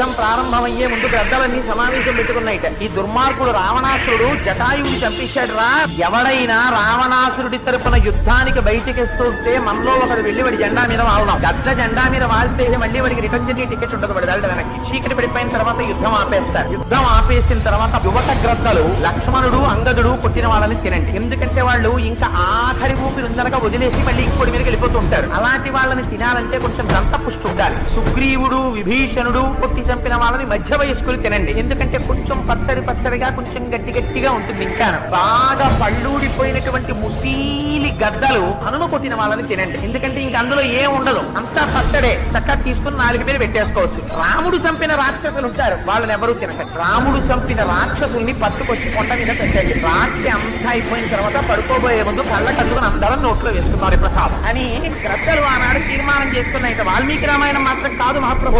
యుద్ధం ప్రారంభమయ్యే ముందు గ్రద్దలన్నీ సమావేశం పెట్టుకున్నాయిట. ఈ దుర్మార్గుడు రావణాసురుడు జటాయువుని చంపించాడు రా. ఎవడైనా రావణాసురుడి తరపున యుద్ధానికి బయటికి వస్తుంటే మనలో ఒకడు వెళ్లి వాడి జెండా మీద వాళ్దాం. గద్ద జెండా మీద వాళ్తే మళ్ళీ వాడికి రిటర్న్ జర్నీ టికెట్ ఉండదు. వాడి దాడి వెనక్కి చీకటి పడిపోయిన తర్వాత యుద్ధం ఆపేస్తారు. యుద్ధం ఆపేసిన తర్వాత యువత గ్రద్దలు లక్ష్మణుడు అంగదుడు పుట్టిన వాళ్ళని తినండి. ఎందుకంటే వాళ్ళు ఇంకా ఆఖరి ఊపి ఉందనగా వదిలేసి మళ్ళీ ఇంకోటి మీదకి వెళ్ళిపోతుంటారు. అలాంటి వాళ్ళని తినాలంటే కొంచెం దంత పుష్టి ఉండాలి. సుగ్రీవుడు విభీషణుడు కొట్టి చంపిన వాళ్ళని మధ్య వయస్కులు తినండి. ఎందుకంటే కొంచెం పచ్చడిగా కొంచెం గట్టిగా ఉంటుంది. ఇంకా బాగా పళ్ళూడిపోయినటువంటి ముసీలి గద్దలు హనుమ కొట్టిన వాళ్ళని తినండి. ఎందుకంటే ఇంక అందులో ఏం ఉండదు, అంతా పచ్చడే. చక్కగా తీసుకుని 4 మీద పెట్టేసుకోవచ్చు. రాముడు చంపిన రాక్షసులు ఉంటారు, వాళ్ళని ఎవరూ తినకండి. రాముడు చంపిన రాక్షసుల్ని పట్టుకొచ్చి కొండ మీద పెట్టండి. రాత్రి అంతా అయిపోయిన తర్వాత పడుకోబోయే ముందు కళ్ళ కట్టుకుని అందరం నోట్లో వేసుకున్నారు ప్రసాదం అని గ్రద్దలు ఆనాడు తీర్మానం చేసుకున్నాయి. వాల్మీకి రామాయణం మాత్రం కాదు మహాప్రభు.